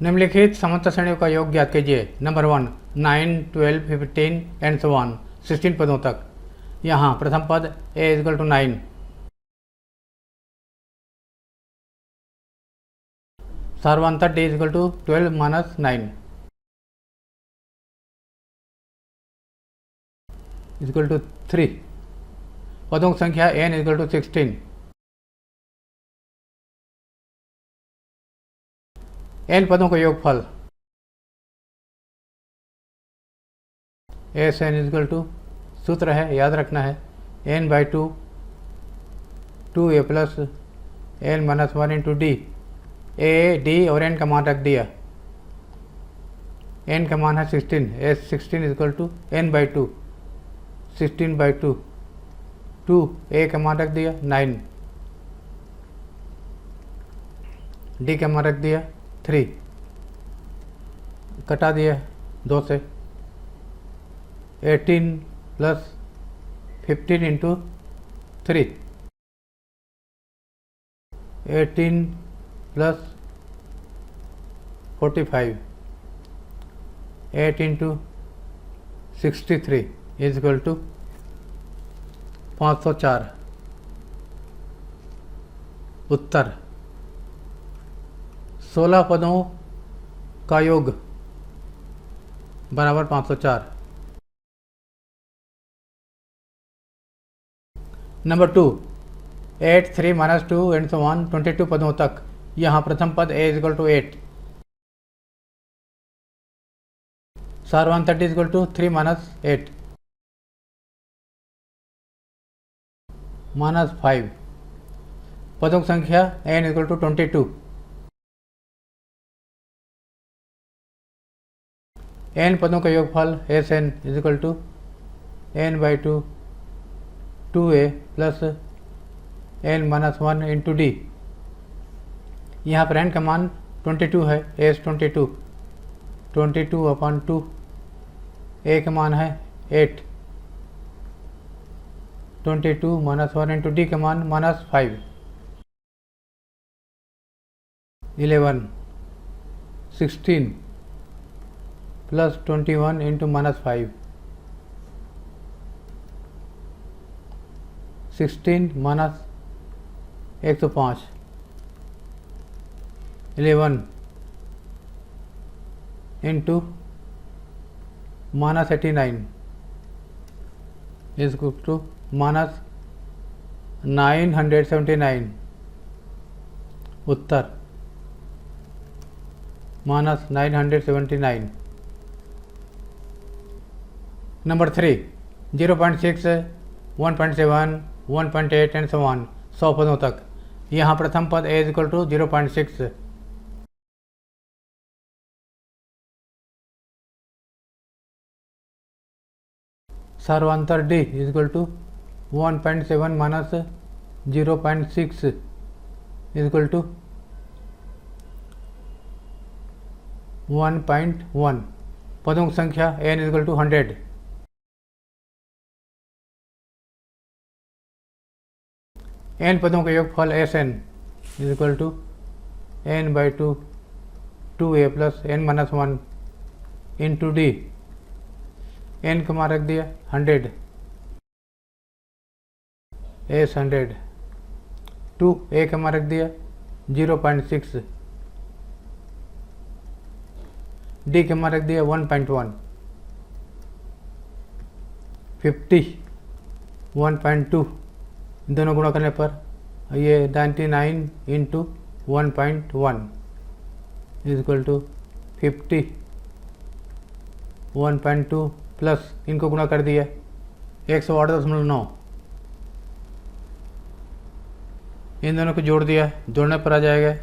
निम्नलिखित समंतर श्रेणियों का योग ज्ञात कीजिए। नंबर 1 9, 12, 15 एंड सो ऑन 16 पदों तक। यहाँ प्रथम पद a इक्वल टू 9, सार्वंतर d equal to 12 minus 9 equal to 3। पदों की संख्या n इक्वल टू 16। n पदों का योगफल एस एन इक्वल टू, सूत्र है याद रखना है, n by 2 2a plus n minus 1 into D. A D और n का मान रख दिया। n का मान है 16, S 16 equal to n by 2 16 by 2 2 a का मान रख दिया 9, d का मान रख दिया 3, कटा दिया 2 से। 18 plus 15 into 3, 18 plus 45, 8 into 63 is equal to 504। उत्तर 16 पदों का योग बराबर 504। Number 2 8, 3 minus 2 and so on 22 पदों तक। यहाँ प्रथम पद a इक्वल टू 8, सार्वंतर d equal to 3 minus 8 minus 5। पदों की संख्या n इक्वल टू 22। n पदों का योगफल S N is equal to n by 2 2a plus n minus 1 into D. यहाँ पर n का मान 22 है, एस 22 अपॉन 2, a का मान है 8, 22 माइनस 1 इंटू डी का मान minus 5, 11 16 plus 21 into minus 5, 16 minus 105, 11 into minus 89 is equal to minus 979। उत्तर minus 979। Number 3 0.6, 1.7, 1.8 and so on 100 पदों तक। यहाँ प्रथम पद a इक्वल टू 0.6, सार्वंतर d equal to 1.7 minus 0.6 equal to 1.1। पदों की संख्या n इक्वल टू 100। n पदों का योगफल S N equal to n by 2 2a plus n minus 1 into D. n का मान रख दिया 100, एस 100, 2 a का मान रख दिया 0.6, d का मान रख दिया 1.1, 50 1.2, दोनों गुणा करने पर ये 99 into 1.1 is equal to 50 1.2 plus इनको गुणा कर दिया 108.9, इन दोनों को जोड़ दिया, जोड़ने पर आ जाएगा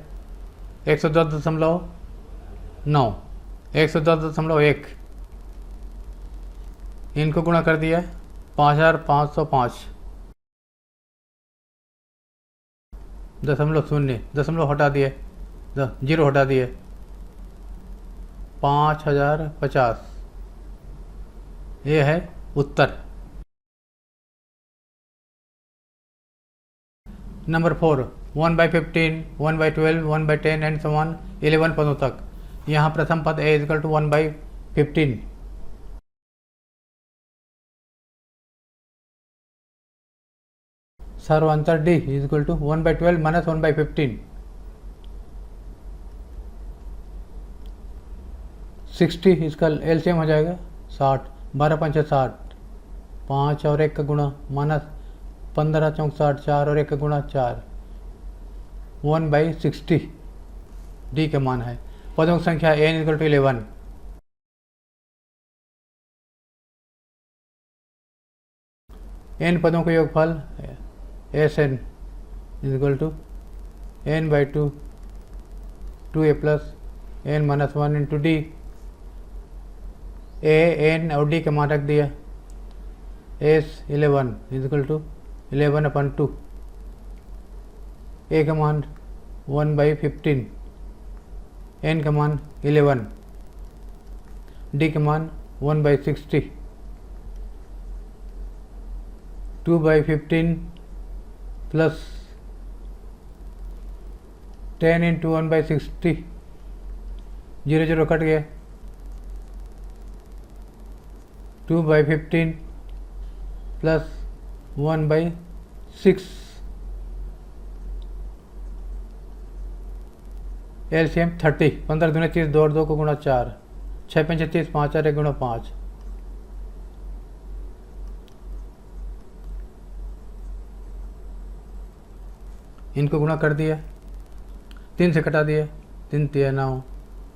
110.9, 110.1, इनको गुणा कर दिया 5505, दशमलव हटा दिए, जीरो हटा दिए, 5050। ये है उत्तर। नंबर 4 1/15, 1/12, 1/10 एंड सो ऑन 11 पदों तक। यहाँ प्रथम पद a इजकल टू 1/15, सर्वांतर d इजकल टू 1/12 माइनस 1/15, 60 इसका एलसीएम हो जाएगा 60, 12 पंच 60, 5 और 1 का गुणा माइनस 15 चौक 60, 4 और 1 का गुणा 4, 1/60 डी का मान है। पदों की संख्या n इक्वल टू 11, n पदों का योगफल S N equal to n/2 2a plus n minus 1 into D, A N और डी का मान रख दिया, एस 11 इक्वल टू 11/2, ए का मान 1/15, एन का मान 11, डी का मान 1/60, 2/15 प्लस 10 इंटू 1/60, 0 0 कट गया, 2/15 प्लस 1/6, एलसीएम 30, 15 दूनी 30, 2 और 2 को गुणा 4, 6 पंच 30, 5 और 1 गुणा 5, इनको गुणा कर दिया, 3 से कटा दिया, 3 3 9,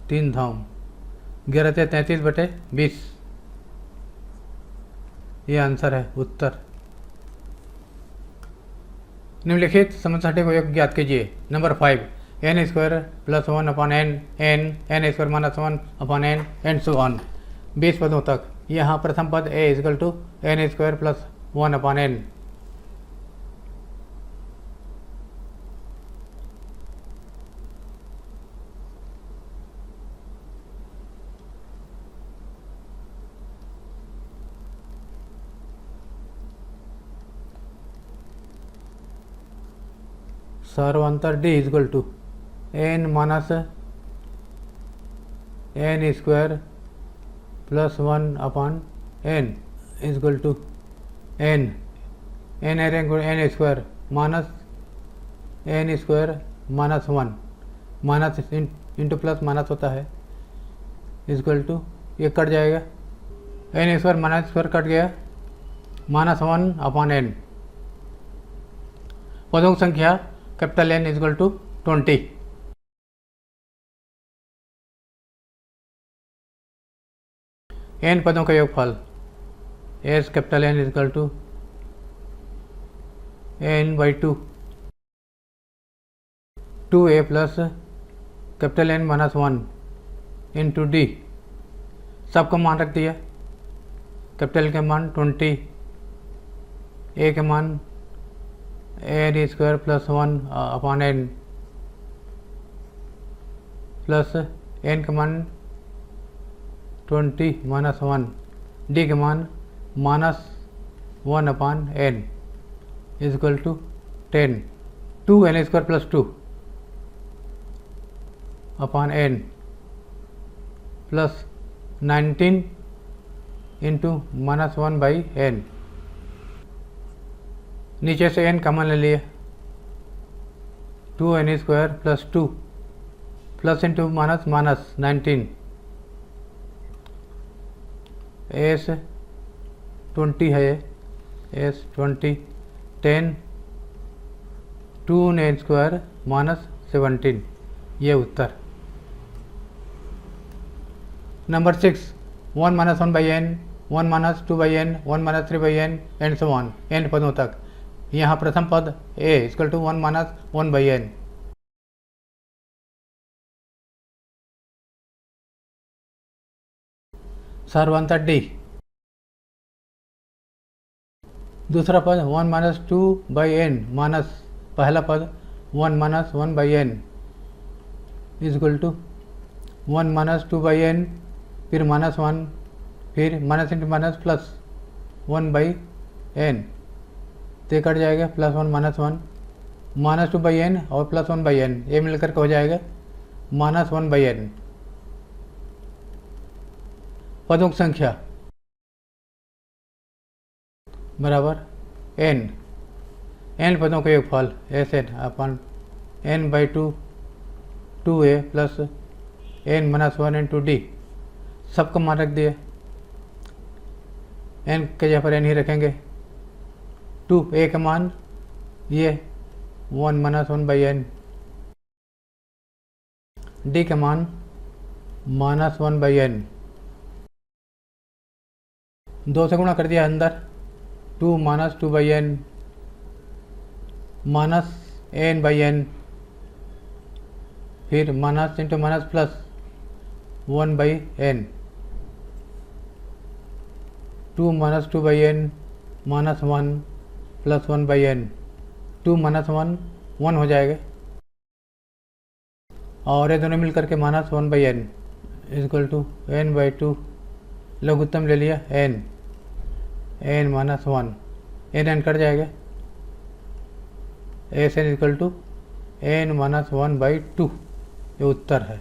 3 धाम 11 33/20, ये आंसर है उत्तर। निम्नलिखित समस्या को एक ज्ञात कीजिए। Number 5, n square plus 1 upon n, n square minus 1 upon n and so on, 20 पदों तक। यहाँ प्रथम पद a equal to n square plus 1 upon n, सर्वांतर d equal to n minus n square plus 1 upon n equal to n n square minus n square minus 1, minus into plus minus होता है, equal to ये cut जाएगा, n square minus square cut गया, minus 1 upon n। पदों की संख्या capital N equal to 20, n पदों का योगफल S capital N equal to n/2 2a plus capital N minus 1 into D, सबका मान रख दिया, कैपिटल का मान 20, ए का मान n square plus 1 upon n plus n का मान 20 माइनस 1, डी का मान minus 1 upon n equal to 10, 2n square plus 2 upon n plus 19 into minus 1/n, नीचे से n कॉमन ले लिया, 2n square plus 2 plus into minus minus 19, S 20 है, S 20, 10 2n square minus 17, ये उत्तर। Number 6, 1 minus 1/n, 1 minus 2/n, 1 minus 3/n and so on, n पदों तक। यहाँ प्रथम पद a equal to 1 minus 1/n, सर्वांतर d। दूसरा पद 1 माइनस 2/n माइनस पहला पद 1 minus 1/n equal to 1 minus 2/n, फिर माइनस 1, फिर minus into minus plus 1/n, तो कट जाएगा प्लस 1 माइनस 1, माइनस 2/n और प्लस 1/n, ये मिलकर के हो जाएगा माइनस 1/n। पदों की संख्या बराबर एन पदों का योगफल S N upon N by two A plus N minus 1 into D. सबका मान रख दिए, एन के जगह पर एन ही रखेंगे। 2 ए का मान ये 1 माइनस 1 बाई एन, डी का मान माइनस 1 बाई एन। 2 से गुणा कर दिया अंदर, 2 minus 2 by n minus n by n, फिर minus into minus plus 1 by n. 2 minus 2 by n minus 1 plus 1 by n. 2 minus 1 हो जाएगा, और ये दोनों मिलकर के minus 1 by n equal to n by 2। लघुत्तम ले लिया एन माइनस 1, एन कट जाएगा, S N equal to n minus 1 by 2। ये उत्तर है।